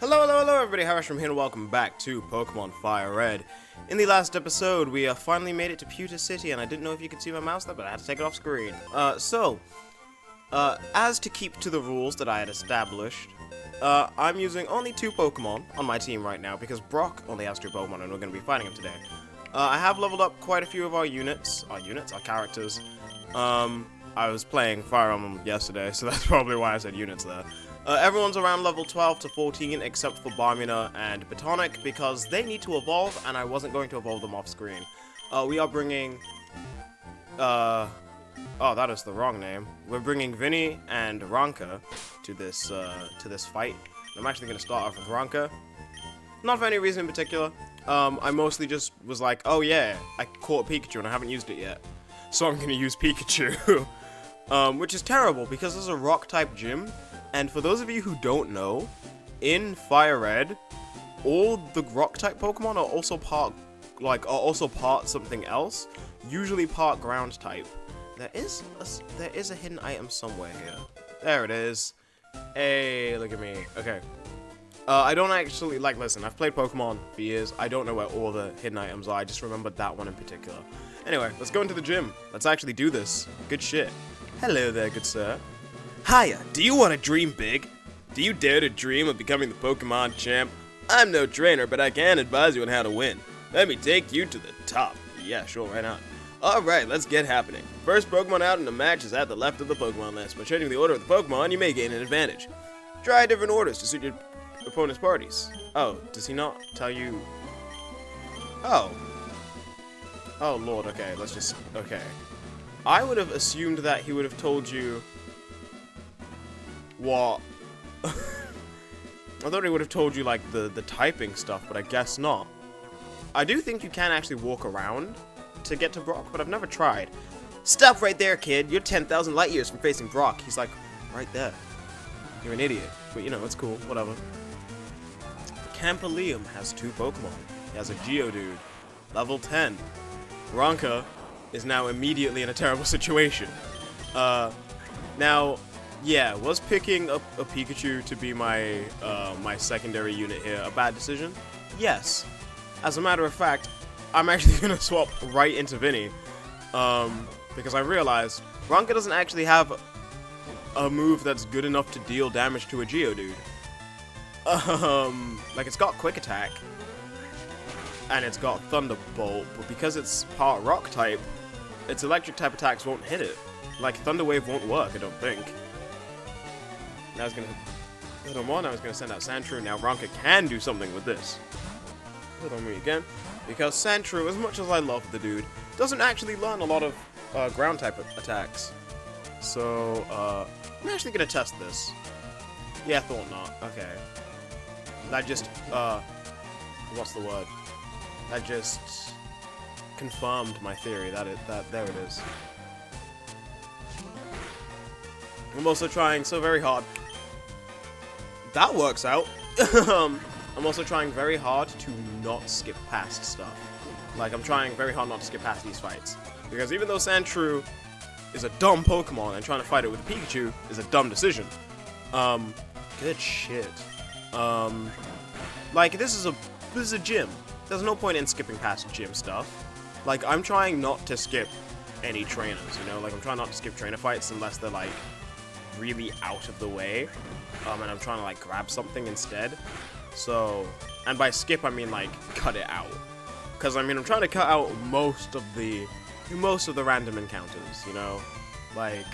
Hello everybody, Hyreztrom here and welcome back to Pokemon FireRed. In the last episode, we finally made it to Pewter City, and I didn't know if you could see my mouse there, but I had to take it off screen. As to keep to the rules that I had established, I'm using only 2 Pokemon on my team right now, because Brock only has 2 Pokemon, and we're going to be fighting him today. I have leveled up quite a few of our characters. I was playing Fire Emblem yesterday, so that's probably why I said units there. Everyone's around level 12 to 14 except for Barmina and Batonic because they need to evolve and I wasn't going to evolve them off screen. We are bringing... oh, that is the wrong name. We're bringing Vinny and Ranka to this fight. I'm actually going to start off with Ranka. Not for any reason in particular. I mostly just was like, oh yeah, I caught Pikachu and I haven't used it yet. So I'm going to use Pikachu. Which is terrible because this is a rock-type gym. And for those of you who don't know, in FireRed, all the rock-type Pokemon are also part something else, usually part ground-type. There is a hidden item somewhere here. There it is. Hey, look at me. Okay. I don't actually listen. I've played Pokemon for years. I don't know where all the hidden items are. I just remembered that one in particular. Anyway, let's go into the gym. Let's actually do this. Good shit. Hello there, good sir. Hiya, do you want to dream big? Do you dare to dream of becoming the Pokemon champ? I'm no trainer, but I can advise you on how to win. Let me take you to the top. Yeah, sure, why not? Alright, let's get happening. First Pokemon out in the match is at the left of the Pokemon list. By changing the order of the Pokemon, you may gain an advantage. Try different orders to suit your opponent's parties. Oh, does he not tell you? Oh. Oh lord, okay, okay. I would have assumed that he would have told you what? I thought he would have told you, like, the typing stuff, but I guess not. I do think you can actually walk around to get to Brock, but I've never tried. Stop right there, kid. You're 10,000 light years from facing Brock. He's like, right there. You're an idiot. But, you know, it's cool. Whatever. Campalium has 2 Pokemon. He has a Geodude. Level 10. Ranka is now immediately in a terrible situation. Now... yeah, was picking up a Pikachu to be my my secondary unit here a bad decision? Yes. As a matter of fact, I'm actually going to swap right into Vinny, because I realized Ranka doesn't actually have a move that's good enough to deal damage to a Geodude. Like, it's got Quick Attack, and it's got Thunderbolt, but because it's part Rock type, its Electric type attacks won't hit it. Like, Thunder Wave won't work, I don't think. Now I was gonna hit him on, I was gonna send out Sandshrew. Now Ranka can do something with this. Hit on me again. Because Sandshrew, as much as I love the dude, doesn't actually learn a lot of ground type attacks. So, I'm actually gonna test this. Yeah, thought not. Okay. That just, what's the word? That just confirmed my theory that there it is. I'm also trying so very hard. That works out. I'm also trying very hard to not skip past stuff. Like, I'm trying very hard not to skip past these fights. Because even though Sandshrew is a dumb Pokemon and trying to fight it with a Pikachu is a dumb decision. Good shit. Like, this is a gym. There's no point in skipping past gym stuff. Like, I'm trying not to skip any trainers, you know? Like, I'm trying not to skip trainer fights unless they're, like, really out of the way, and I'm trying to, like, grab something instead. So, and by skip I mean, like, cut it out, because I mean I'm trying to cut out most of the random encounters, you know, like,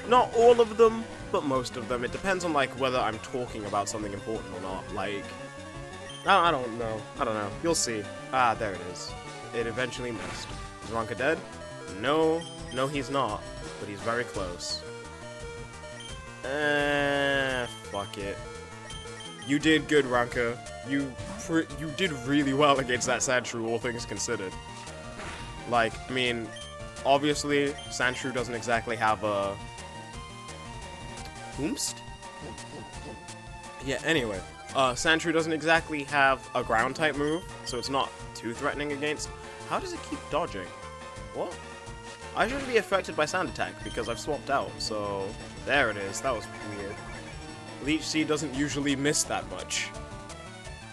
not all of them, but most of them. It depends on, like, whether I'm talking about something important or not. Like, I don't know, you'll see. Ah, there it is. It eventually missed. Is Ranka dead? No, he's not, but he's very close. Fuck it. You did good, Ranka. You did really well against that Sandshrew, all things considered. Like, I mean, obviously, Sandshrew doesn't exactly have a... Oomst? Yeah, anyway. Sandshrew doesn't exactly have a ground-type move, so it's not too threatening against... How does it keep dodging? What? I shouldn't be affected by Sand Attack, because I've swapped out, so... There it is. That was weird. Leech Seed doesn't usually miss that much.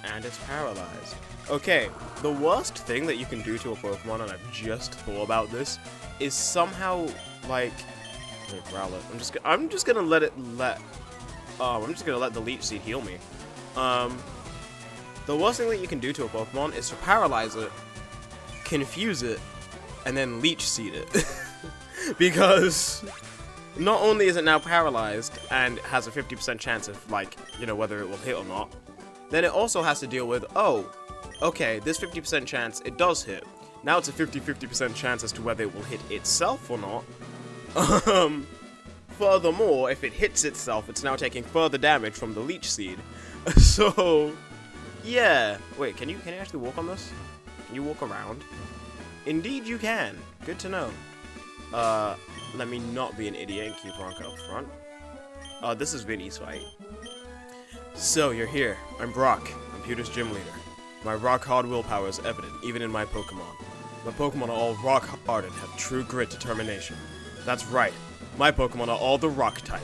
And it's paralyzed. Okay, the worst thing that you can do to a Pokemon, and I've just thought about this, is somehow, like... Growlithe. I'm just gonna let the Leech Seed heal me. The worst thing that you can do to a Pokemon is to paralyze it, confuse it, and then Leech Seed it. Because not only is it now paralyzed and has a 50% chance of, like, you know, whether it will hit or not, then it also has to deal with, oh, okay, this 50% chance, it does hit. Now it's a 50% chance as to whether it will hit itself or not. Furthermore, if it hits itself, it's now taking further damage from the Leech Seed. So, yeah. Wait, can you actually walk on this? Can you walk around? Indeed you can. Good to know. Let me not be an idiot and keep Bronco up front. This is Vinny's fight. So, you're here. I'm Brock. I'm Pewter's gym leader. My rock-hard willpower is evident, even in my Pokemon. My Pokemon are all rock-hard and have true grit determination. That's right. My Pokemon are all the rock type.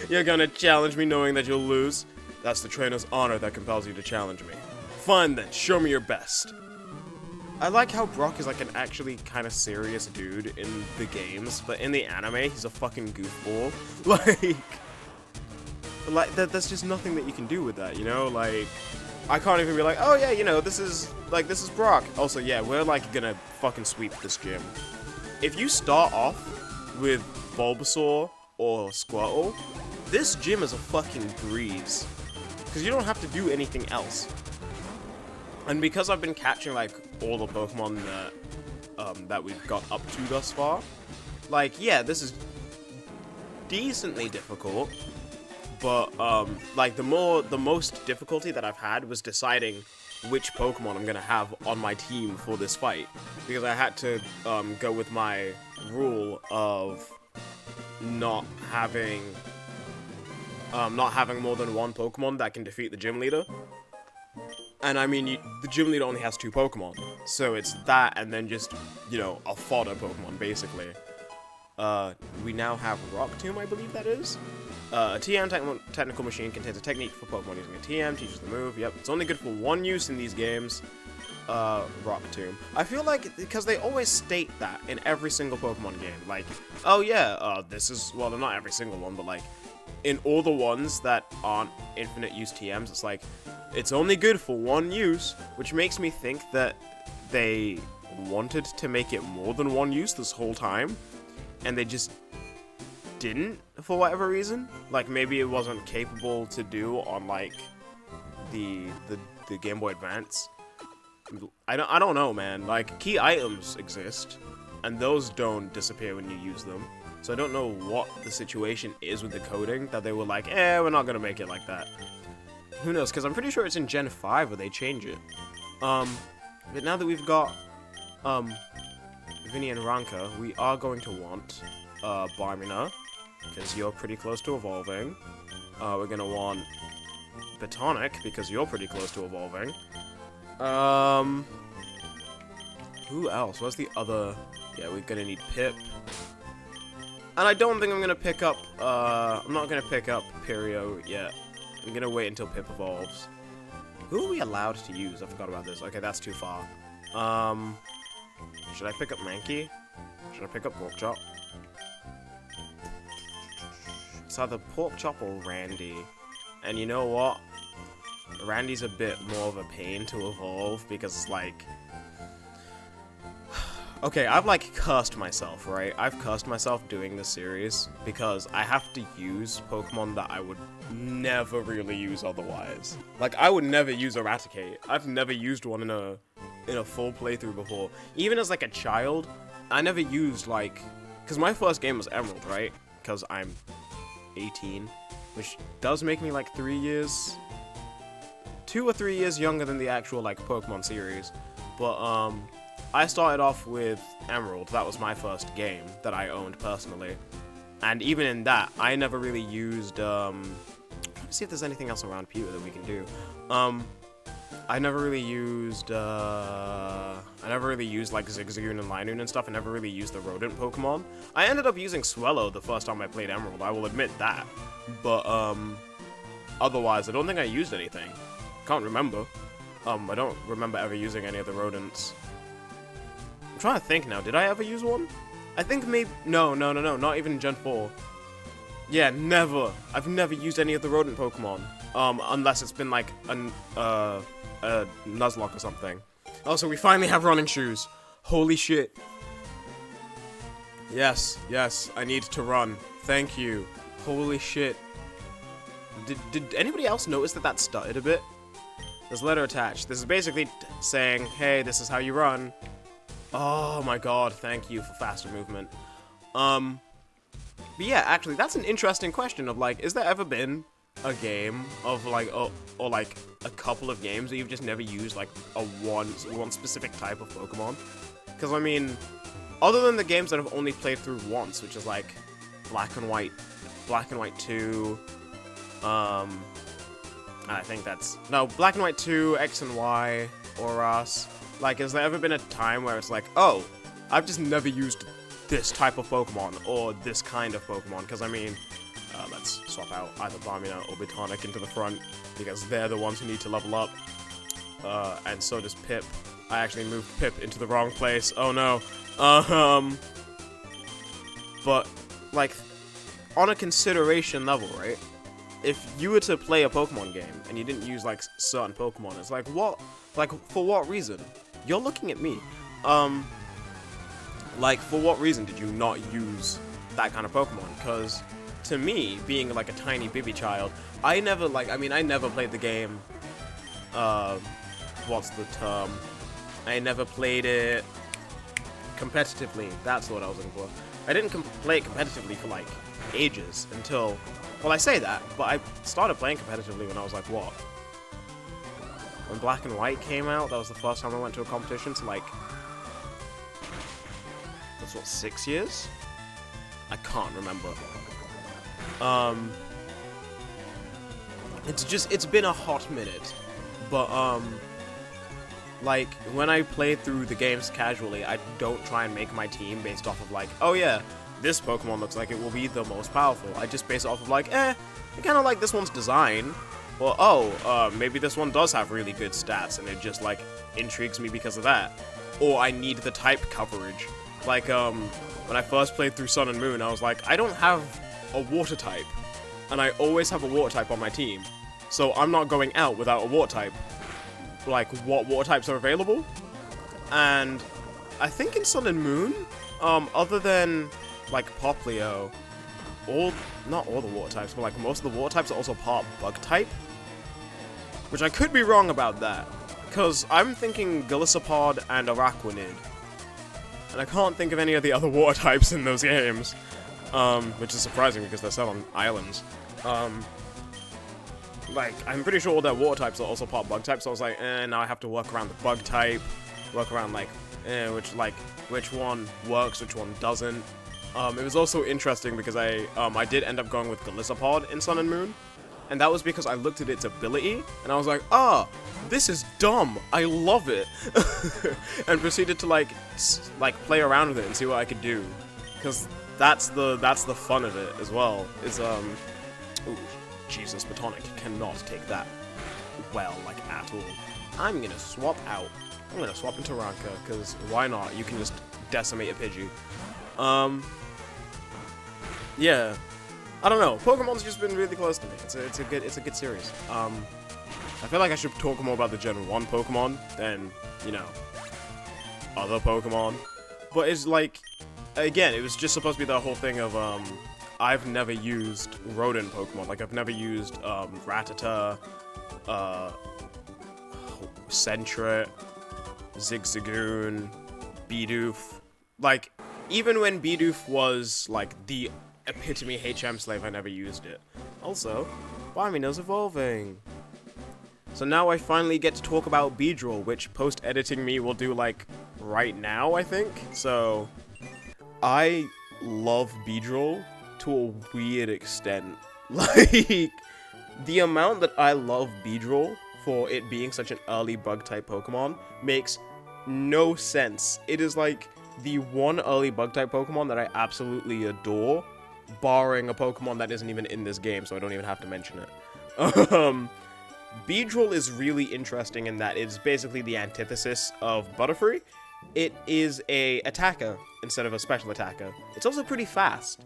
You're gonna challenge me knowing that you'll lose? That's the trainer's honor that compels you to challenge me. Fine then, show me your best. I like how Brock is like an actually kind of serious dude in the games, but in the anime, he's a fucking goofball. Like there's just nothing that you can do with that, you know? Like, I can't even be like, oh yeah, you know, this is Brock. Also, yeah, we're like gonna fucking sweep this gym. If you start off with Bulbasaur or Squirtle, this gym is a fucking breeze. Because you don't have to do anything else. And because I've been catching, like, all the Pokemon that we've got up to thus far, like, yeah, this is decently difficult. But, like, the most difficulty that I've had was deciding which Pokemon I'm gonna have on my team for this fight. Because I had to, go with my rule of not having more than one Pokemon that can defeat the gym leader. And I mean, the gym leader only has 2 Pokemon. So it's that and then just, you know, a fodder Pokemon, basically. We now have Rock Tomb, I believe that is. A TM technical machine contains a technique for Pokemon using a TM, teaches the move. Yep, it's only good for one use in these games. Rock Tomb. I feel like, because they always state that in every single Pokemon game. Like, oh yeah, this is, well, not every single one, but like, in all the ones that aren't infinite use TMs, it's like, it's only good for one use, which makes me think that they wanted to make it more than one use this whole time, and they just didn't for whatever reason. Like, maybe it wasn't capable to do on like the Game Boy Advance. I don't know, man. Like, key items exist, and those don't disappear when you use them. So I don't know what the situation is with the coding that they were like, we're not gonna make it like that. Who knows? Because I'm pretty sure it's in Gen 5 where they change it. But now that we've got Vinny and Ranka, we are going to want Barmina, because you're pretty close to evolving. We're gonna want Batonic, because you're pretty close to evolving. Who else? What's the other? Yeah, we're gonna need Pip. And I don't think I'm gonna pick up, I'm not gonna pick up Pirio yet. I'm gonna wait until Pip evolves. Who are we allowed to use? I forgot about this. Okay, that's too far. Should I pick up Mankey? Should I pick up Porkchop? It's either Porkchop or Randy. And you know what? Randy's a bit more of a pain to evolve because, like... Okay, I've, like, cursed myself, right? I've cursed myself doing this series because I have to use Pokemon that I would never really use otherwise. Like, I would never use Eradicate. I've never used one in a full playthrough before. Even as, like, a child, I never used, like... Because my first game was Emerald, right? Because I'm 18, which does make me, like, 3 years... 2 or 3 years younger than the actual, like, Pokemon series. But, I started off with Emerald. That was my first game that I owned personally. And even in that, I never really used, let's see if there's anything else around Pewter that we can do. I never really used like Zigzagoon and Linoon and stuff. I never really used the rodent Pokemon. I ended up using Swellow the first time I played Emerald, I will admit that. But, otherwise, I don't think I used anything. Can't remember. I don't remember ever using any of the rodents. I'm trying to think now, did I ever use one? I think maybe, no, not even Gen 4. Yeah, never. I've never used any of the rodent Pokemon. Unless it's been like a Nuzlocke or something. Oh, so we finally have running shoes. Holy shit. Yes, I need to run. Thank you. Holy shit. Did anybody else notice that stuttered a bit? There's a letter attached. This is basically saying, hey, this is how you run. Oh my god, thank you for faster movement. But yeah, actually, that's an interesting question of, like, is there ever been a game of, like, or like, a couple of games where you've just never used, like, one specific type of Pokemon? Because, I mean, other than the games that I've only played through once, which is, like, Black and White 2, I think that's, no, Black and White 2, X and Y, or Us. Like, has there ever been a time where it's like, oh, I've just never used this type of Pokemon, or this kind of Pokemon? Because, I mean, let's swap out either Barmina or Botanic into the front, because they're the ones who need to level up. And so does Pip. I actually moved Pip into the wrong place. Oh no. But, like, on a consideration level, right? If you were to play a Pokemon game, and you didn't use, like, certain Pokemon, it's like, what? Like, for what reason? You're looking at me. Like, for what reason did you not use that kind of Pokemon? Because, to me, being, like, a tiny baby child, I never played the game, what's the term? I never played it competitively. That's what I was looking for. I didn't play it competitively for, like, ages until, well, I say that, but I started playing competitively when I was, like, what? When Black and White came out, that was the first time I went to a competition, so, like, that's what, 6 years? I can't remember. It's been a hot minute, but, like, when I play through the games casually, I don't try and make my team based off of, like, oh yeah, this Pokemon looks like it will be the most powerful. I just base it off of, like, I kind of like this one's design, or, oh, maybe this one does have really good stats, and it just, like, intrigues me because of that. Or I need the type coverage. Like, when I first played through Sun and Moon, I was like, I don't have a water type, and I always have a water type on my team, so I'm not going out without a water type. Like, what water types are available? And I think in Sun and Moon, other than, like, Poplio, not all the water types, but, like, most of the water types are also part bug type. Which I could be wrong about that, because I'm thinking Golisopod and Araquanid. And I can't think of any of the other water types in those games, which is surprising because they're set on islands. Like, I'm pretty sure all their water types are also part bug types, so I was like, now I have to work around the bug type, work around, like, which one works, which one doesn't. It was also interesting because I did end up going with Golisopod in Sun and Moon, and that was because I looked at its ability, and I was like, this is dumb, I love it, and proceeded to, like, play around with it and see what I could do, because that's the fun of it as well, is, ooh, Jesus, Botanic cannot take that well, like, at all. I'm gonna swap out. I'm gonna swap into Ranka, because why not? You can just decimate a Pidgey. Yeah. I don't know. Pokemon's just been really close to me. It's a good series. I feel like I should talk more about the Gen 1 Pokemon than, you know, other Pokemon. But it's like, again, it was just supposed to be the whole thing of, I've never used rodent Pokemon. Like, I've never used, Rattata, Sentret, Zigzagoon, Bidoof. Like, even when Bidoof was, like, the epitome HM slave, I never used it. Also, Barmina's evolving. So now I finally get to talk about Beedrill, which post-editing me will do, like, right now, I think. So, I love Beedrill to a weird extent. Like, the amount that I love Beedrill for it being such an early bug-type Pokemon makes no sense. It is like the one early bug-type Pokemon that I absolutely adore, barring a Pokemon that isn't even in this game, so I don't even have to mention it. Beedrill is really interesting in that it's basically the antithesis of Butterfree. It is a attacker instead of a special attacker. It's also pretty fast.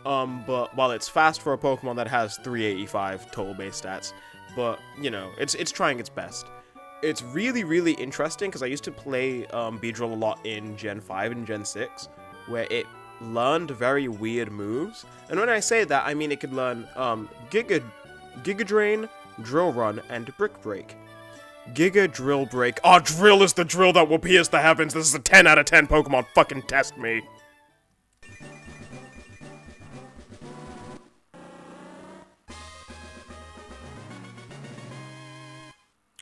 But while it's fast for a Pokemon that has 385 total base stats, but you know, it's trying its best. It's really, really interesting because I used to play Beedrill a lot in Gen 5 and Gen 6, where it learned very weird moves. And when I say that, I mean it could learn Giga Drain, Drill Run, and Brick Break. Giga Drill Break. Oh, Drill is the drill that will pierce the heavens. This is a 10 out of 10 Pokemon. Fucking test me.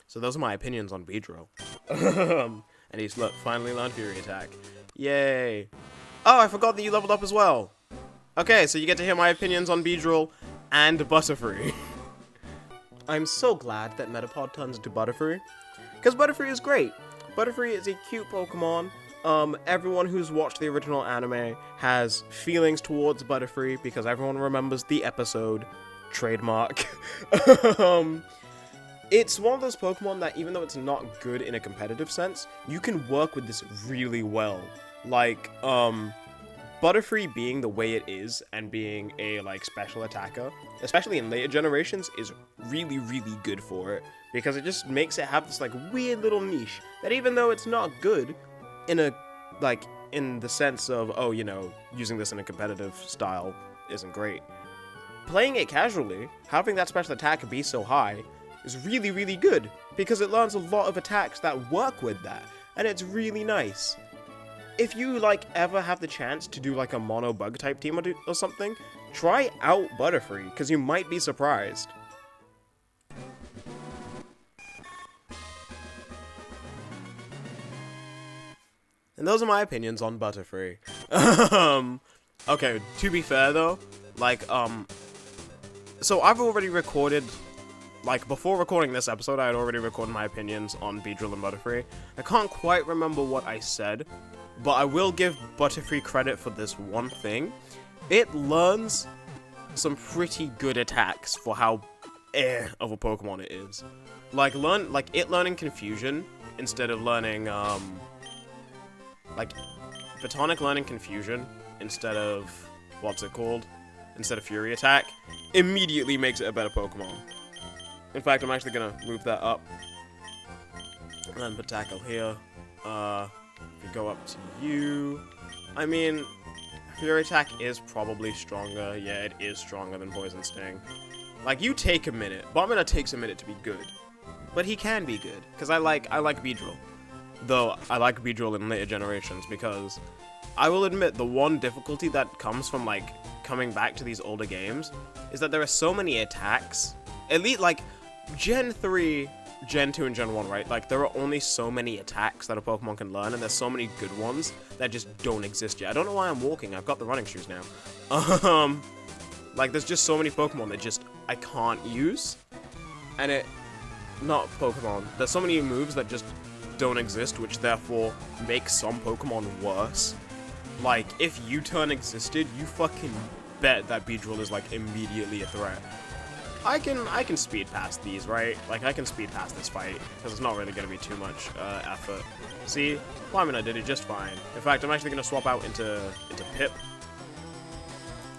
So those are my opinions on Beedrill. And he's, look, finally learned Fury Attack. Yay. Oh, I forgot that you leveled up as well. Okay, so you get to hear my opinions on Beedrill and Butterfree. I'm so glad that Metapod turns into Butterfree, because Butterfree is great. Butterfree is a cute Pokemon. Everyone who's watched the original anime has feelings towards Butterfree, because everyone remembers the episode. Trademark. It's one of those Pokemon that, even though it's not good in a competitive sense, you can work with this really well. Like, Butterfree being the way it is, and being a, like, special attacker, especially in later generations, is really, really good for it. Because it just makes it have this, like, weird little niche, that even though it's not good, in a, like, in the sense of, oh, you know, using this in a competitive style isn't great. Playing it casually, having that special attack be so high, is really, really good, because it learns a lot of attacks that work with that, and it's really nice. If you, like, ever have the chance to do, like, a mono bug-type team or something, try out Butterfree, because you might be surprised. And those are my opinions on Butterfree. Okay, to be fair, though, like, so I've already recorded, like, before recording this episode, I had already recorded my opinions on Beedrill and Butterfree. I can't quite remember what I said, but I will give Butterfree credit for this one thing. It learns some pretty good attacks for how of a Pokemon it is. Like, it learning Confusion instead of learning, like, Photonic learning Confusion instead of, what's it called? Instead of Fury Attack, immediately makes it a better Pokemon. In fact, I'm actually gonna move that up. And put Tackle here. If we go up to you, I mean, Fury Attack is probably stronger. Yeah, it is stronger than Poison Sting. Like, you take a minute. Bomberna takes a minute to be good. But he can be good, because I like Beedrill. Though, I like Beedrill in later generations, because I will admit, the one difficulty that comes from, like, coming back to these older games is that there are so many attacks. At least, like, Gen 3, Gen 2, and Gen 1, right? Like, there are only so many attacks that a Pokemon can learn, and there's so many good ones that just don't exist yet. I don't know why I'm walking. I've got the running shoes now. Like, there's just so many Pokemon that just I can't use. And not Pokemon. There's so many moves that just don't exist, which therefore make some Pokemon worse. Like, if U-Turn existed, you fucking bet that Beedrill is, like, immediately a threat. I can speed past these, right? Like, I can speed past this fight, because it's not really going to be too much effort. See? Well, I mean, I did it just fine. In fact, I'm actually going to swap out into Pip.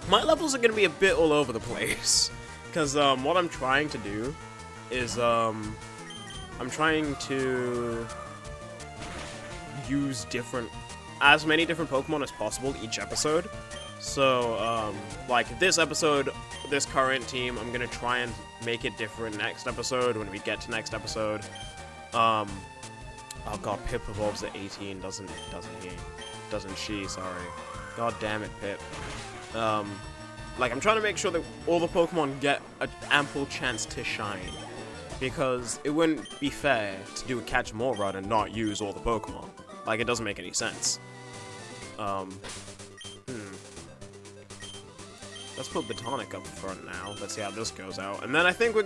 My levels are going to be a bit all over the place, because what I'm trying to do is, I'm trying to use as many different Pokemon as possible each episode. So, like, this episode, this current team, I'm gonna try and make it different next episode, when we get to next episode. Oh god, Pip evolves at 18, doesn't he? Doesn't she, sorry. God damn it, Pip. Like, I'm trying to make sure that all the Pokemon get an ample chance to shine. Because it wouldn't be fair to do a catch more run and not use all the Pokemon. Like, it doesn't make any sense. let's put Botanic up front now. Let's see how this goes out. And then I think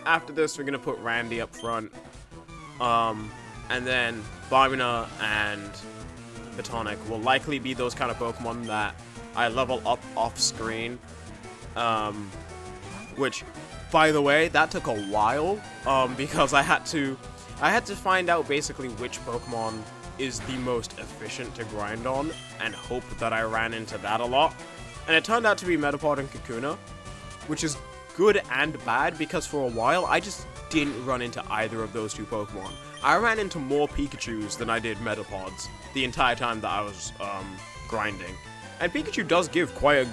after this, we're gonna put Randy up front. And then Barbina and Botanic will likely be those kind of Pokemon that I level up off screen. Which, by the way, that took a while, because I had to find out basically which Pokemon is the most efficient to grind on, and hope that I ran into that a lot. And it turned out to be Metapod and Kakuna, which is good and bad, because for a while I just didn't run into either of those two Pokemon. I ran into more Pikachus than I did Metapods the entire time that I was grinding. And Pikachu does give quite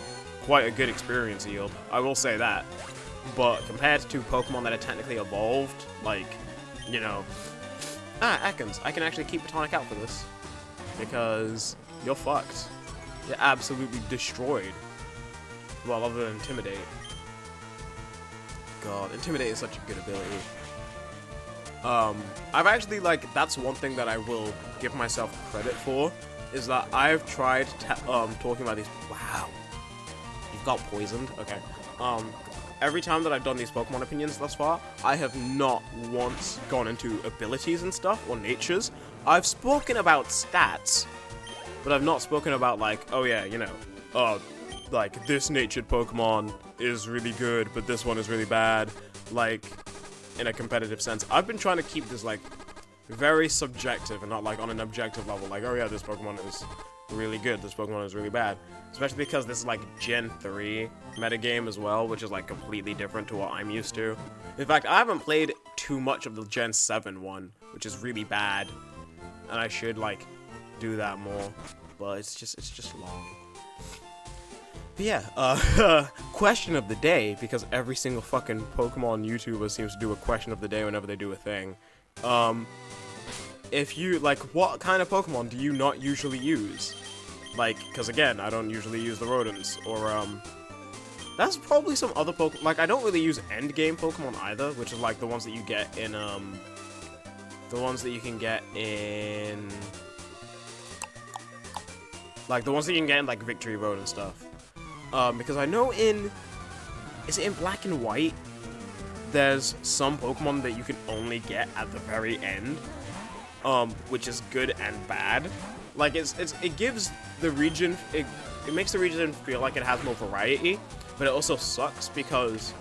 a good experience yield, I will say that. But compared to Pokemon that are technically evolved, like, you know... Ekans, I can actually keep Botanic out for this. Because you're fucked. You're absolutely destroyed. Well, other than Intimidate. God, Intimidate is such a good ability. I've actually, like, that's one thing that I will give myself credit for, is that I've tried talking about these... Wow. You've got poisoned? Okay. Every time that I've done these Pokemon opinions thus far, I have not once gone into abilities and stuff, or natures. I've spoken about stats, but I've not spoken about, like, oh yeah, you know, like, this natured Pokemon is really good, but this one is really bad, like, in a competitive sense. I've been trying to keep this, like, very subjective and not, like, on an objective level, like, oh yeah, this Pokemon is really good, this Pokemon is really bad. Especially because this is, like, Gen 3 metagame as well, which is, like, completely different to what I'm used to. In fact, I haven't played too much of the Gen 7 one, which is really bad. And I should, like, do that more. But it's just long. But yeah, question of the day, because every single fucking Pokemon YouTuber seems to do a question of the day whenever they do a thing. If you, like, what kind of Pokemon do you not usually use? Like, because again, I don't usually use the rodents, or, that's probably some other Pokemon, like, I don't really use endgame Pokemon either, which is, like, the ones that you get in, the ones that you can get in, like, the ones that you can get in, like, Victory Road and stuff, because I know is it in Black and White, there's some Pokemon that you can only get at the very end, which is good and bad. Like, it gives the region, it makes the region feel like it has more variety, but it also sucks because,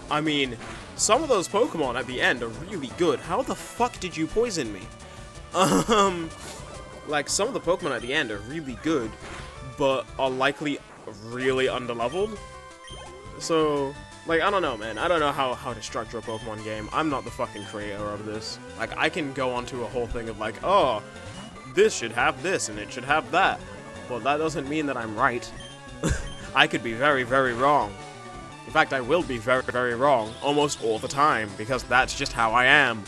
I mean, some of those Pokemon at the end are really good. How the fuck did you poison me? Like, some of the Pokemon at the end are really good, but are likely really underleveled. So, like, I don't know, man. I don't know how to structure a Pokemon game. I'm not the fucking creator of this. Like, I can go onto a whole thing of, like, oh, this should have this, and it should have that. Well, that doesn't mean that I'm right. I could be very, very wrong. In fact, I will be very, very wrong almost all the time, because that's just how I am.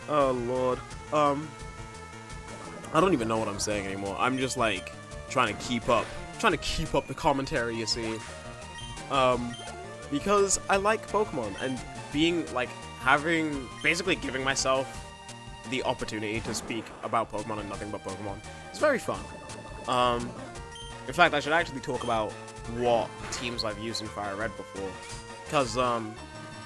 Oh, Lord. I don't even know what I'm saying anymore. I'm just, like, trying to keep up. Trying to keep up the commentary, you see. Because I like Pokemon, and being, like, basically giving myself the opportunity to speak about Pokemon and nothing but Pokemon. It's very fun. In fact, I should actually talk about what teams I've used in FireRed before. Because,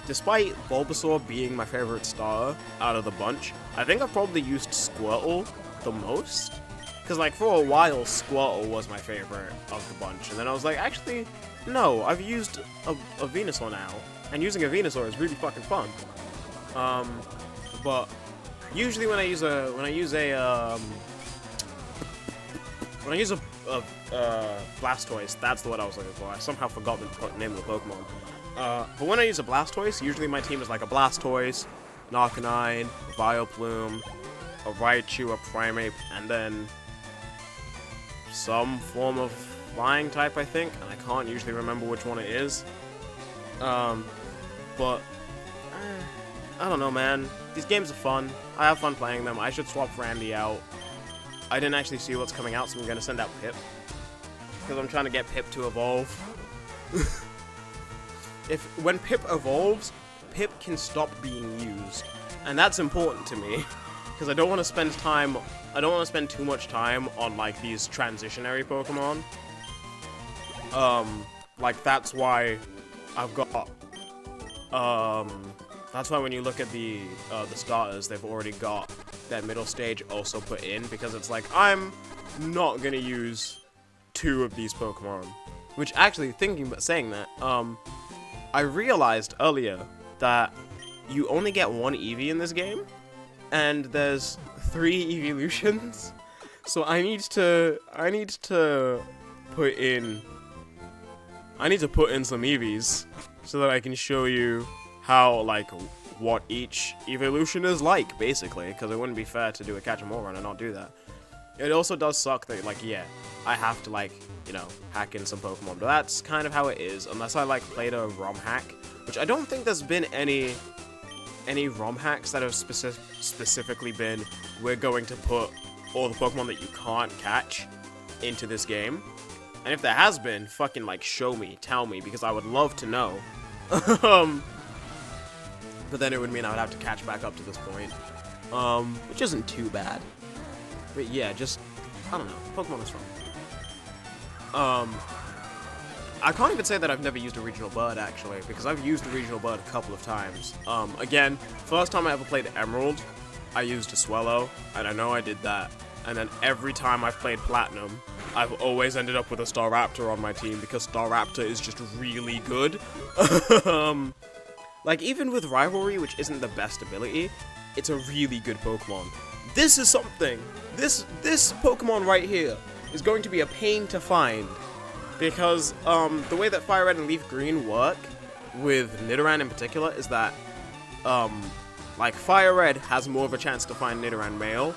despite Bulbasaur being my favorite starter out of the bunch, I think I've probably used Squirtle the most. Because, like, for a while, Squirtle was my favorite of the bunch. And then I was like, actually, no, I've used a Venusaur now. And using a Venusaur is really fucking fun. But usually when I use a Blastoise, that's the word I was looking for. I somehow forgot the name of the Pokemon. But when I use a Blastoise, usually my team is like a Blastoise, an Arcanine, a Vileplume, a Raichu, a Primeape, and then some form of flying type, I think. And I can't usually remember which one it is. But I don't know, man. These games are fun. I have fun playing them. I should swap Randy out. I didn't actually see what's coming out, so I'm going to send out Pip. Because I'm trying to get Pip to evolve. When Pip evolves, Pip can stop being used. And that's important to me. Because I don't want to spend too much time on, like, these transitionary Pokemon. Like, that's why I've got, that's why when you look at the starters, they've already got that middle stage also put in, because it's like, I'm not gonna use 2 of these Pokemon. Which, actually, saying that, I realized earlier that you only get 1 Eevee in this game, and there's 3 evolutions. So I need to put in some Eevees so that I can show you how, like, what each evolution is like, basically, because it wouldn't be fair to do a catch 'em all run and not do that. It also does suck that, like, yeah, I have to, like, you know, hack in some Pokemon, but that's kind of how it is, unless I, like, played a ROM hack, which I don't think there's been any ROM hacks that have specifically been, we're going to put all the Pokemon that you can't catch into this game. And if there has been, fucking, like, show me, tell me, because I would love to know. But then it would mean I would have to catch back up to this point, which isn't too bad. But yeah, just, I don't know, Pokemon is fun. I can't even say that I've never used a regional bird, actually, because I've used a regional bird a couple of times. Again, first time I ever played Emerald, I used a Swellow, and I know I did that. And then every time I've played Platinum, I've always ended up with a Staraptor on my team, because Staraptor is just really good. Like, even with Rivalry, which isn't the best ability, it's a really good Pokemon. This is something. This Pokemon right here is going to be a pain to find, because the way that FireRed and Leaf Green work, with Nidoran in particular, is that like, FireRed has more of a chance to find Nidoran male,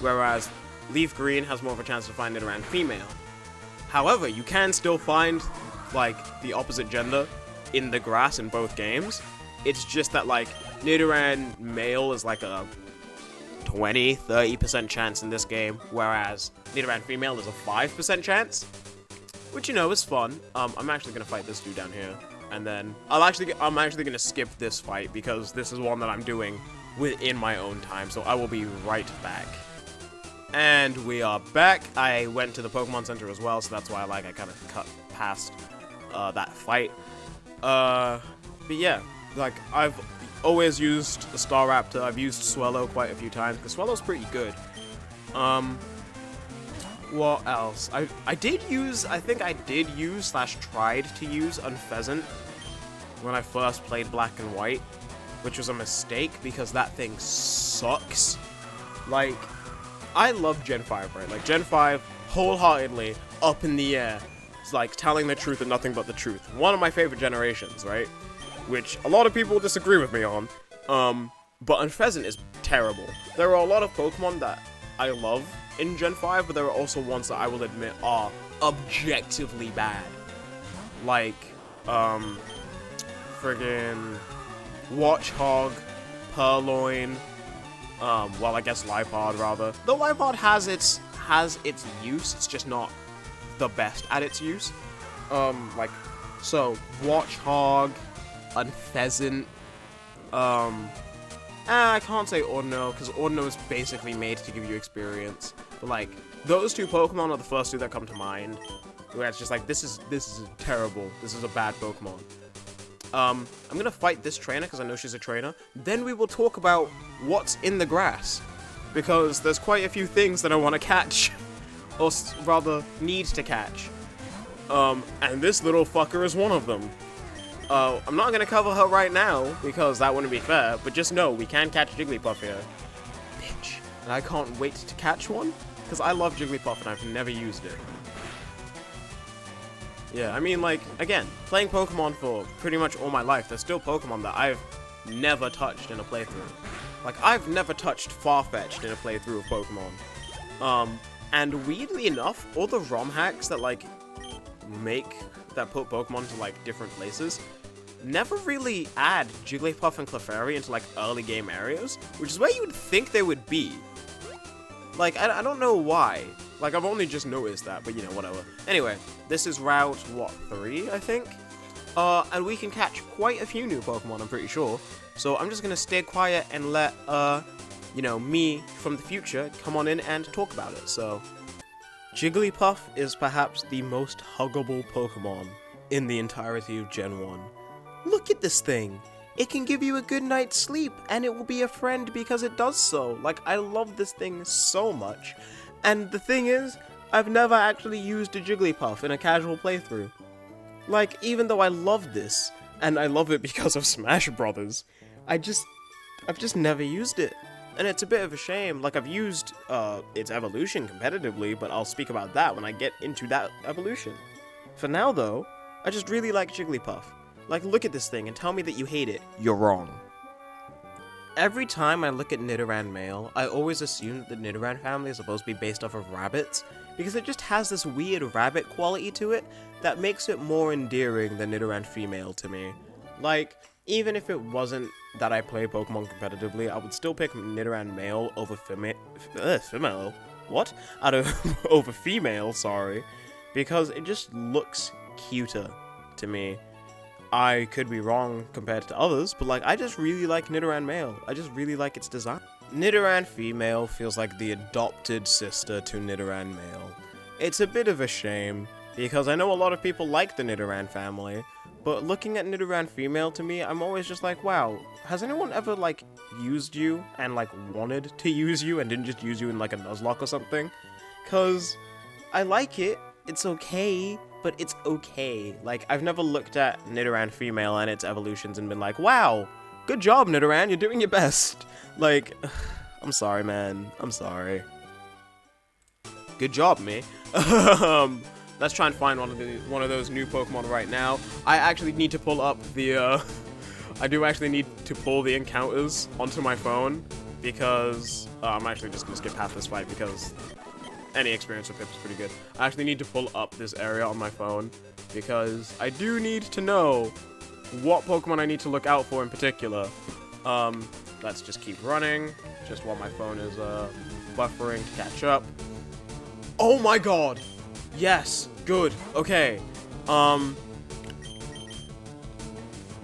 whereas Leaf Green has more of a chance to find Nidoran female. However, you can still find, like, the opposite gender in the grass in both games. It's just that, like, Nidoran male is like a 20-30% chance in this game, whereas Nidoran female is a 5% chance, which, you know, is fun. I'm actually gonna fight this dude down here, and then I'm actually gonna skip this fight, because this is one that I'm doing within my own time, so I will be right back. And we are back. I went to the Pokemon Center as well, so that's why, like, I kind of cut past that fight. But yeah, like, I've always used a Staraptor. I've used Swellow quite a few times, because Swellow's pretty good. What else? I think I did use / tried to use Unpheasant when I first played Black and White, which was a mistake, because that thing sucks. Like, I love Gen 5, right? Like, Gen 5, wholeheartedly, up in the air. It's like telling the truth and nothing but the truth. One of my favorite generations, right? Which a lot of people disagree with me on. But Unpheasant is terrible. There are a lot of Pokemon that I love in Gen 5, but there are also ones that I will admit are objectively bad. Like, friggin' Watchog, Purloin, well, I guess Liepard, rather. Though Liepard has its use, it's just not the best at its use. Like, so, Watchog, Unpheasant, I can't say Ordino, because Ordino is basically made to give you experience. But, like, those 2 Pokemon are the first 2 that come to mind, where it's just like, this is terrible, this is a bad Pokemon. I'm gonna fight this trainer, because I know she's a trainer. Then we will talk about what's in the grass, because there's quite a few things that I want to catch, or rather, need to catch. And this little fucker is one of them. I'm not gonna cover her right now, because that wouldn't be fair, but just know, we can catch Jigglypuff here. Bitch. And I can't wait to catch one, because I love Jigglypuff and I've never used it. Yeah, I mean, like, again, playing Pokemon for pretty much all my life, there's still Pokemon that I've never touched in a playthrough. Like, I've never touched Farfetch'd in a playthrough of Pokemon. And weirdly enough, all the ROM hacks that, like, put Pokemon to, like, different places never really add Jigglypuff and Clefairy into, like, early game areas, which is where you would think they would be. Like, I don't know why. Like, I've only just noticed that, but, you know, whatever. Anyway, this is Route, 3, I think? And we can catch quite a few new Pokemon, I'm pretty sure. So I'm just gonna stay quiet and let, you know, me from the future come on in and talk about it, so... Jigglypuff is perhaps the most huggable Pokemon in the entirety of Gen 1. Look at this thing! It can give you a good night's sleep, and it will be a friend because it does so. Like, I love this thing so much. And the thing is, I've never actually used a Jigglypuff in a casual playthrough. Like, even though I love this, and I love it because of Smash Brothers, I've just never used it. And it's a bit of a shame. Like, I've used its evolution competitively, but I'll speak about that when I get into that evolution. For now, though, I just really like Jigglypuff. Like, look at this thing and tell me that you hate it. You're wrong. Every time I look at Nidoran male, I always assume that the Nidoran family is supposed to be based off of rabbits, because it just has this weird rabbit quality to it that makes it more endearing than Nidoran female to me. Like, even if it wasn't that I play Pokemon competitively, I would still pick Nidoran male over female? What? Over female, sorry. Because it just looks cuter to me. I could be wrong compared to others, but like, I just really like Nidoran male. I just really like its design. Nidoran female feels like the adopted sister to Nidoran male. It's a bit of a shame, because I know a lot of people like the Nidoran family, but looking at Nidoran female to me, I'm always just like, wow, has anyone ever like used you and like wanted to use you and didn't just use you in like a Nuzlocke or something? Cause I like it, it's okay, but it's okay. Like, I've never looked at Nidoran female and its evolutions and been like, wow, good job, Nidoran, you're doing your best. Like, I'm sorry, man. I'm sorry. Good job, me. Let's try and find one of those new Pokemon right now. I actually need to pull up the, I do actually need to pull the encounters onto my phone, because, I'm actually just gonna skip past this fight, because any experience with Pip is pretty good. I actually need to pull up this area on my phone, because I do need to know what Pokemon I need to look out for in particular. Let's just keep running, just while my phone is, buffering to catch up. Oh my god! Yes! Good. Okay. I'm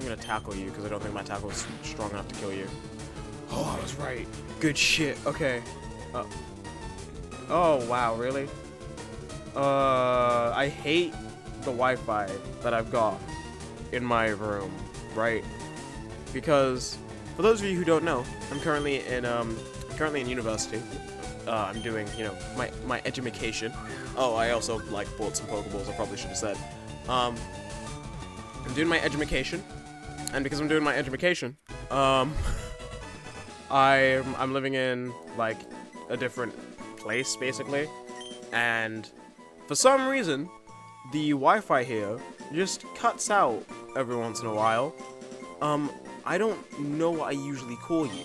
gonna tackle you, because I don't think my tackle is strong enough to kill you. Oh, I was right. Good shit. Okay. Oh, wow, really? I hate the Wi-Fi that I've got in my room, right? Because, for those of you who don't know, I'm currently in university. I'm doing, you know, my edumacation. Oh, I also, like, bought some Pokeballs, I probably should have said. I'm doing my edumacation, and because I'm doing my edumacation, I'm living in, like, a different place, basically, and for some reason, the Wi-Fi here just cuts out every once in a while. I don't know what I usually call you.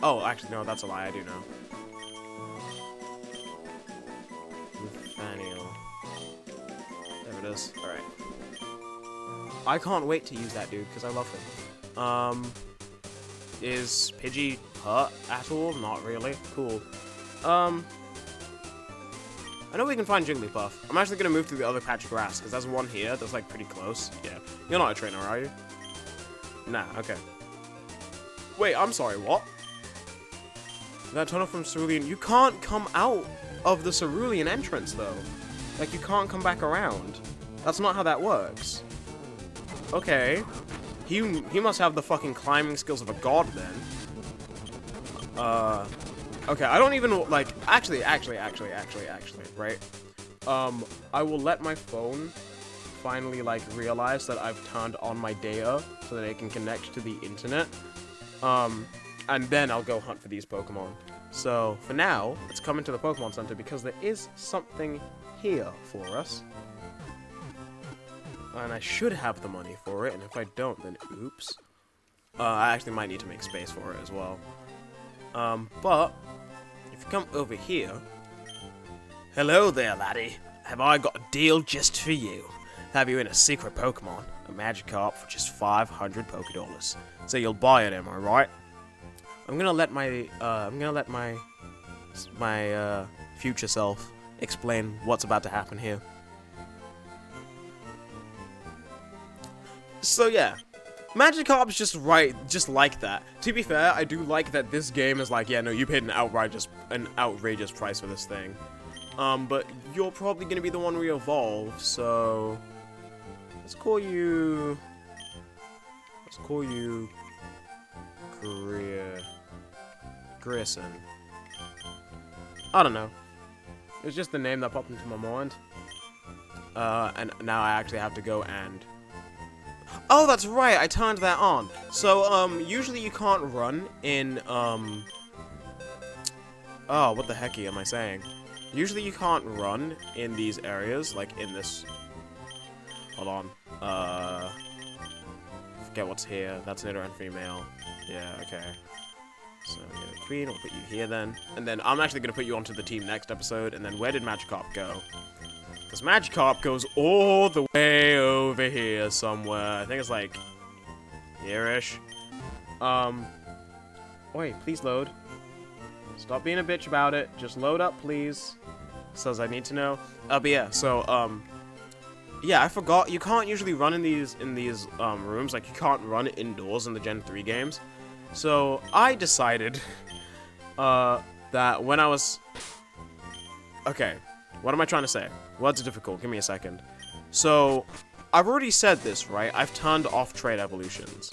Oh, actually, no, that's a lie, I do know. Nathaniel. There it is. Alright. I can't wait to use that dude, because I love him. Is Pidgey hurt at all? Not really. Cool. I know we can find Jigglypuff. I'm actually going to move to the other patch of grass, because there's one here that's, like, pretty close. Yeah. You're not a trainer, are you? Nah, okay. Wait, I'm sorry, what? That tunnel from Cerulean... You can't come out of the Cerulean entrance, though. Like, you can't come back around. That's not how that works. Okay. He must have the fucking climbing skills of a god, then. Okay, I don't even, like, actually, right? I will let my phone finally, like, realize that I've turned on my data so that it can connect to the internet. And then I'll go hunt for these Pokemon. So, for now, let's come into the Pokemon Center because there is something here for us. And I should have the money for it, and if I don't, then oops. I actually might need to make space for it as well. But, if you come over here... Hello there, laddie. Have I got a deal just for you? Have you in a secret Pokemon, a Magikarp for just 500 Pokédollars. So you'll buy it, am I right? I'm gonna let my future self explain what's about to happen here. So yeah, Magikarp's just like that. To be fair, I do like that this game is like, yeah, no, you paid an outrageous price for this thing. But you're probably gonna be the one we evolve, so let's call you Grierson. I don't know. It was just the name that popped into my mind. And now I actually have to go and... Oh, that's right, I turned that on. So, usually you can't run in, Oh, what the hecky am I saying? Usually you can't run in these areas, like in this... Hold on. Forget what's here. That's knitter and female. Yeah, okay. So, knitter queen, we'll put you here then. And then I'm actually going to put you onto the team next episode. And then where did Magikarp go? Because Magikarp goes all the way over here somewhere. I think it's like here-ish. Wait, please load. Stop being a bitch about it. Just load up, please. Says I need to know. But yeah, so, yeah, I forgot. You can't usually run in these rooms. Like, you can't run indoors in the Gen 3 games. So, I decided, that when I was... Okay, what am I trying to say? Words are difficult. Give me a second. So, I've already said this, right? I've turned off trade evolutions.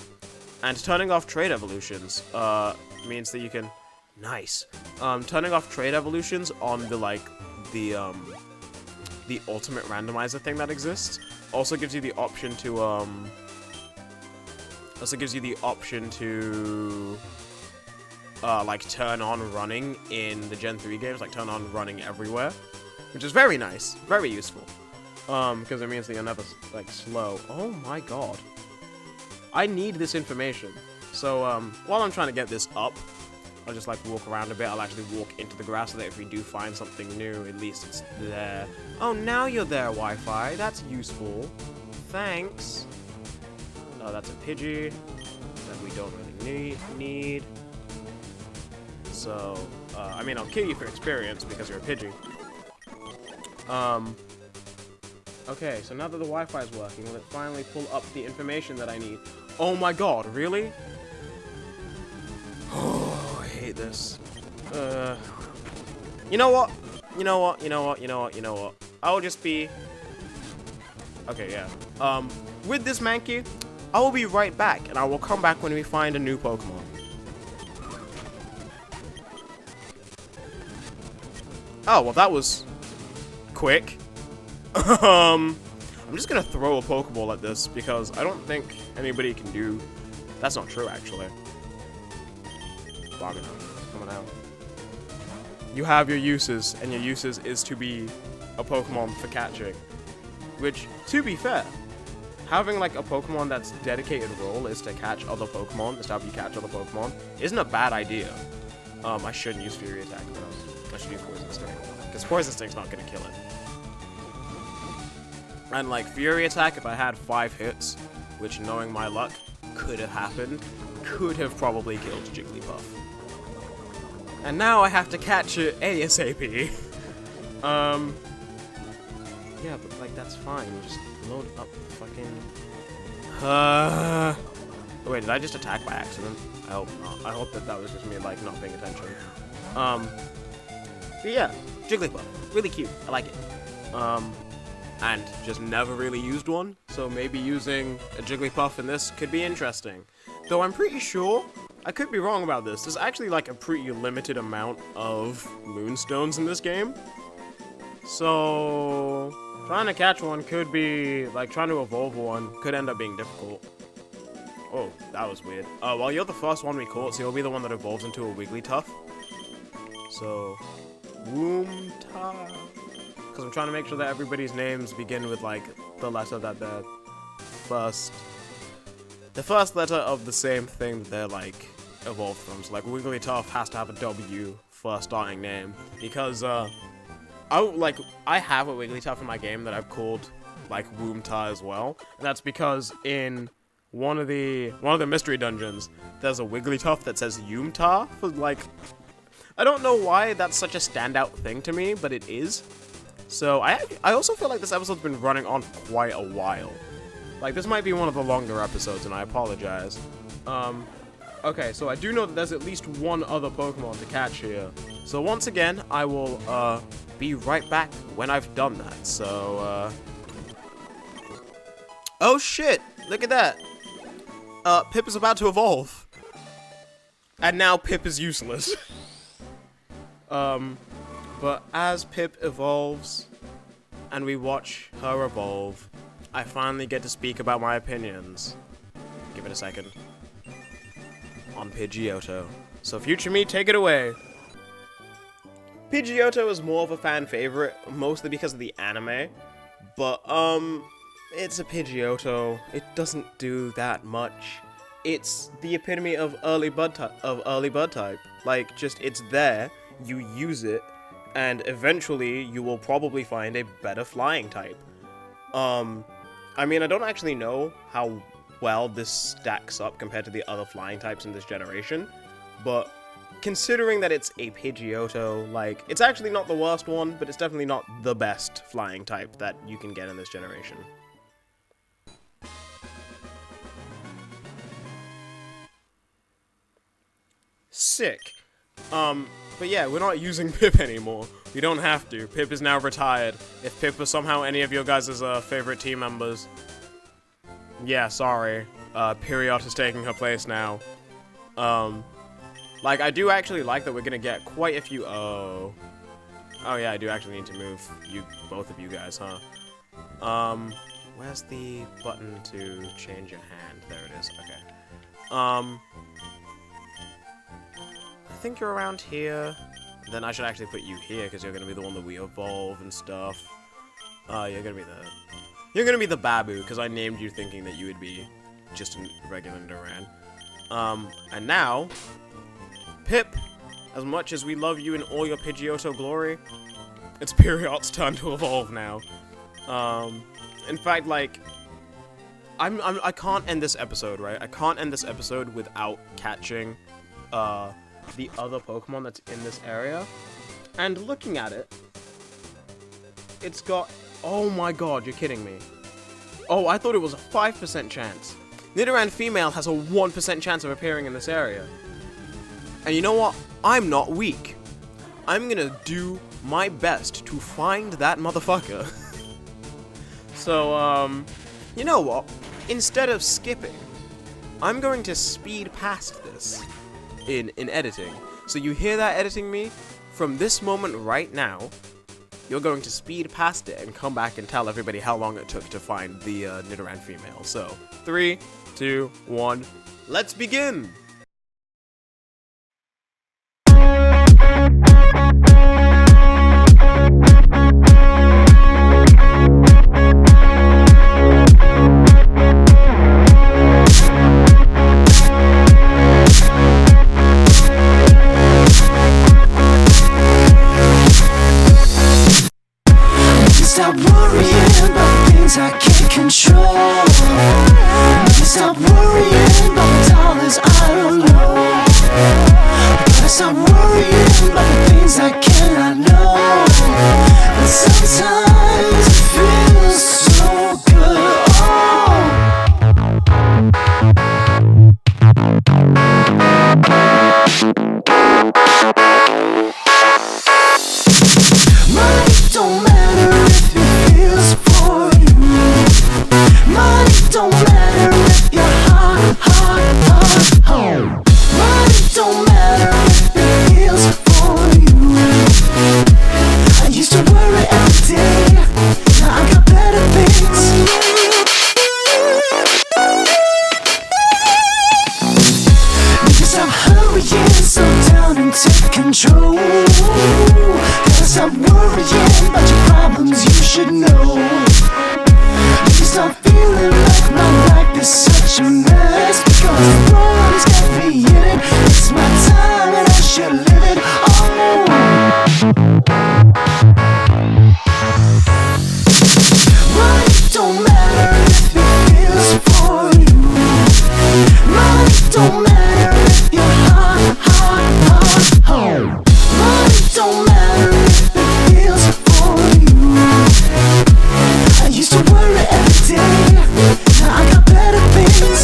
And turning off trade evolutions, means that you can... Nice. Turning off trade evolutions on the, like, the ultimate randomizer thing that exists also gives you the option to, like, turn on running in the Gen 3 games, like, turn on running everywhere, which is very nice, very useful, because it means that you're never, like, slow. Oh my god. I need this information. So, while I'm trying to get this up, I'll just, like, walk around a bit. I'll actually walk into the grass so that if we do find something new, at least it's there. Oh, now you're there, Wi-Fi. That's useful. Thanks. Oh, that's a Pidgey that we don't really need. So, I mean, I'll kill you for experience because you're a Pidgey. Okay, so now that the Wi-Fi is working, will it finally pull up the information that I need? Oh my god, really? Oh, I hate this. You know what? I'll just be... Okay, yeah. With this Mankey, I will be right back, and I will come back when we find a new Pokemon. Oh, well, that was quick. I'm just gonna throw a Pokeball at this, because I don't think anybody can do... That's not true, actually. Come on out. You have your uses, and your uses is to be a Pokemon for catching. Which, to be fair, having like a Pokemon that's dedicated role is to catch other Pokemon, is to have you catch other Pokemon, isn't a bad idea. I shouldn't use Fury Attack though. I should use Poison Sting. Because Poison Sting's not gonna kill it. And like Fury Attack, if I had 5 hits, which knowing my luck could have happened, could have probably killed Jigglypuff. And now I have to catch it ASAP. Yeah, but like that's fine. Just load up the fucking. Oh, wait, did I just attack by accident? I hope not. I hope that was just me like not paying attention. But yeah, Jigglypuff, really cute. I like it. And just never really used one, so maybe using a Jigglypuff in this could be interesting. Though I'm pretty sure, I could be wrong about this, there's actually like a pretty limited amount of Moonstones in this game. So, trying to catch one could be, like trying to evolve one could end up being difficult. Oh, that was weird. Well, you're the first one we caught, so you'll be the one that evolves into a Wigglytuff. So, Woomta. Because I'm trying to make sure that everybody's names begin with, like, the letter that they're first... The first letter of the same thing that they're, like, evolved from. So, like, Wigglytuff has to have a W for starting name. Because, I have a Wigglytuff in my game that I've called, like, Woomta as well. And that's because in one of the mystery dungeons, there's a Wigglytuff that says Yoomta for, like... I don't know why that's such a standout thing to me, but it is. So, I also feel like this episode's been running on for quite a while. Like, this might be one of the longer episodes, and I apologize. Okay, so I do know that there's at least one other Pokemon to catch here. So once again, I will be right back when I've done that. So oh shit! Look at that. Pip is about to evolve, and now Pip is useless. But as Pip evolves, and we watch her evolve, I finally get to speak about my opinions. Give it a second. On Pidgeotto. So future me, take it away. Pidgeotto is more of a fan favorite, mostly because of the anime. But, it's a Pidgeotto. It doesn't do that much. It's the epitome of early bud type. Like, just, it's there, you use it, and eventually you will probably find a better flying type. I mean, I don't actually know how well this stacks up compared to the other flying types in this generation, but considering that it's a Pidgeotto, like, it's actually not the worst one, but it's definitely not the best flying type that you can get in this generation. Sick. But yeah, we're not using Pip anymore. We don't have to. Pip is now retired. If Pip was somehow any of your guys' favorite team members, yeah, sorry. Period is taking her place now. Like, I do actually like that we're gonna get quite a few. Oh yeah, I do actually need to move both of you guys, huh? Where's the button to change your hand? There it is. Okay. I think you're around here. Then I should actually put you here because you're gonna be the one that we evolve and stuff. You're gonna be the Babu because I named you thinking that you would be just a regular Duran. And now, Pip, as much as we love you in all your Pidgeotto glory, it's Period's turn to evolve now. In fact, like, I can't end this episode, right? I can't end this episode without catching, the other Pokemon that's in this area. And looking at it, it's got... Oh my god, you're kidding me. Oh, I thought it was a 5% chance. Nidoran female has a 1% chance of appearing in this area. And you know what? I'm not weak. I'm gonna do my best to find that motherfucker. So, you know what? Instead of skipping, I'm going to speed past this in editing. So you hear that editing me? From this moment right now, you're going to speed past it and come back and tell everybody how long it took to find the Nidoran female. So, 3, 2, 1, let's begin! Stop worrying about things I can't control. Stop worrying about dollars I don't know. Stop worrying about the things I cannot know. But sometimes it feels so good. Money don't matter if it feels for you. Money don't matter if you're home. Money don't matter if it feels for you. I used to worry every day, now I got better things. Nigga, stop hurrying, slow down and take control. Gotta stop worrying about your problems, you should know. Nigga, stop feeling like my life is such a mess, because the world has got me in it. It's my time and I should live it. Money don't matter if it feels for you. Money don't matter if you're home. Money don't matter if it feels for you. I used to worry every day, now I got better things.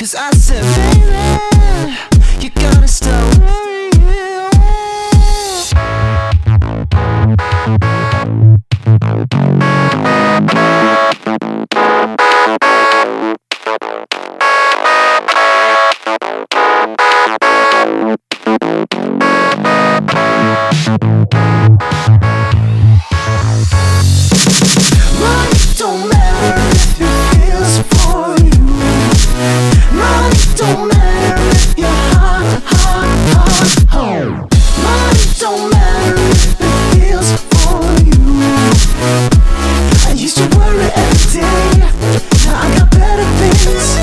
'Cause I said, baby, you gotta stop worrying. Money don't matter if it feels for you. Money don't matter if you're home. Money don't matter if it feels for you. I used to worry every day, now I got better things.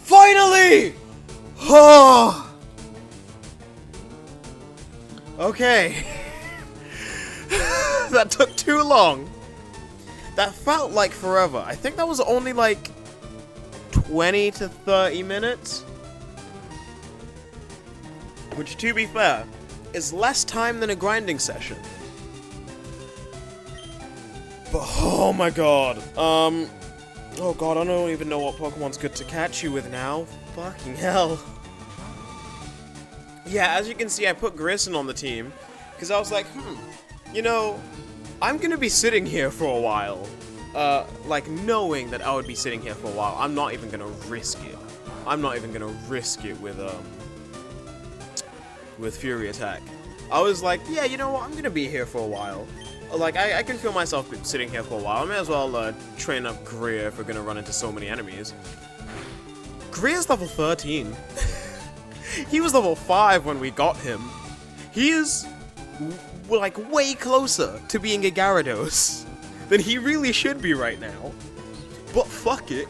Finally! Oh. Okay. That took too long. That felt like forever. I think that was only like 20 to 30 minutes. Which, to be fair, is less time than a grinding session. But, oh my god. Oh god, I don't even know what Pokemon's good to catch you with now. Fucking hell. Yeah, as you can see, I put Grayson on the team, because I was like, you know, I'm gonna be sitting here for a while. Like, knowing that I would be sitting here for a while, I'm not even gonna risk it. I'm not even gonna risk it with Fury Attack. I was like, yeah, you know what, I'm gonna be here for a while. Like, I can feel myself sitting here for a while. I may as well train up Greer if we're gonna run into so many enemies. Greer's level 13. He was level 5 when we got him. He is, like, way closer to being a Gyarados than he really should be right now. But fuck it.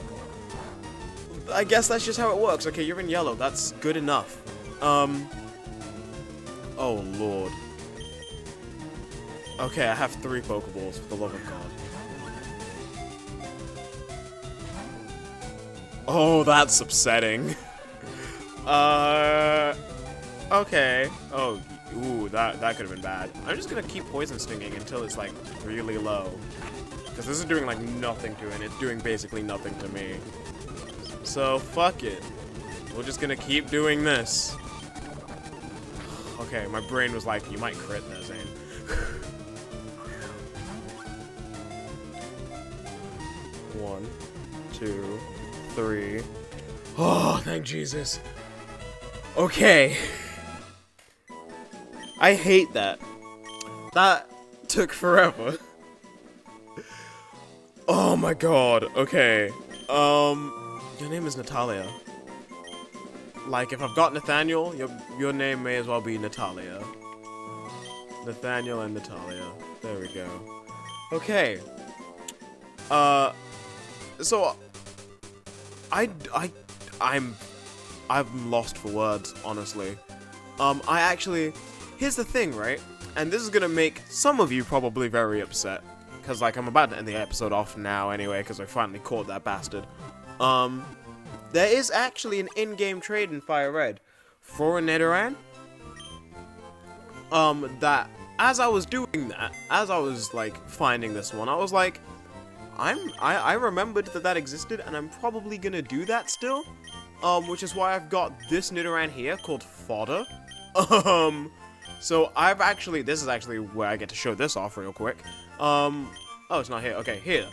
I guess that's just how it works. Okay, you're in yellow. That's good enough. Oh, lord. Okay, I have 3 Pokeballs, for the love of God. Oh, that's upsetting. Okay. Oh, ooh, that could have been bad. I'm just gonna keep Poison Stinging until it's, like, really low. Because this is doing, like, nothing to it, and it's doing basically nothing to me. So, fuck it. We're just gonna keep doing this. Okay, my brain was like, you might crit there, Zane. One, 2, 3. Oh, thank Jesus. Okay. I hate that. That took forever. Oh my god. Okay. Your name is Natalia. Like, if I've got Nathaniel, your name may as well be Natalia. Nathaniel and Natalia. There we go. Okay. So I'm lost for words, honestly. Here's the thing, right? And this is gonna make some of you probably very upset, because, like, I'm about to end the episode off now anyway, because I finally caught that bastard. There is actually an in-game trade in FireRed for a Nidoran. That, as I was doing that, as I was, like, finding this one, I was like, I remembered that existed, and I'm probably gonna do that still. Which is why I've got this Nidoran here called Fodder. So this is actually where I get to show this off real quick. Oh, it's not here. Okay, here.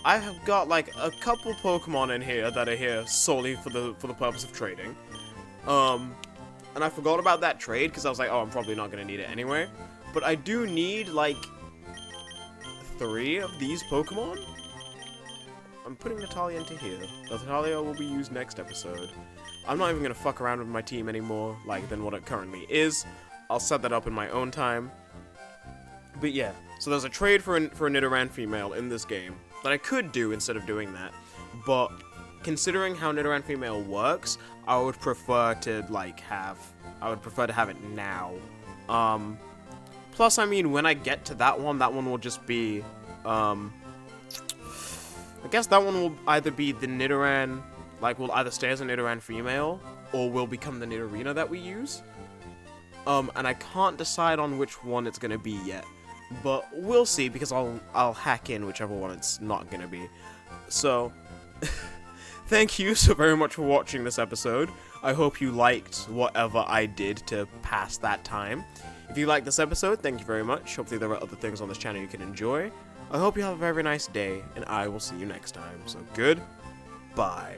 I have got, like, a couple Pokemon in here that are here solely for the purpose of trading. And I forgot about that trade, because I was like, oh, I'm probably not gonna need it anyway. But I do need, like, 3 of these Pokemon. I'm putting Natalia into here. Natalia will be used next episode. I'm not even gonna fuck around with my team anymore, like, than what it currently is. I'll set that up in my own time. But yeah, so there's a trade for a Nidoran female in this game that I could do instead of doing that, but considering how Nidoran female works, I would prefer to have it now. Plus, I mean, when I get to that one will just be, I guess that one will either be the Nidoran, like, will either stay as a Nidoran female, or will become the Nidorina that we use. And I can't decide on which one it's gonna be yet, but we'll see, because I'll hack in whichever one it's not gonna be. So, thank you so very much for watching this episode. I hope you liked whatever I did to pass that time. If you liked this episode, thank you very much. Hopefully there are other things on this channel you can enjoy. I hope you have a very nice day, and I will see you next time. So, goodbye.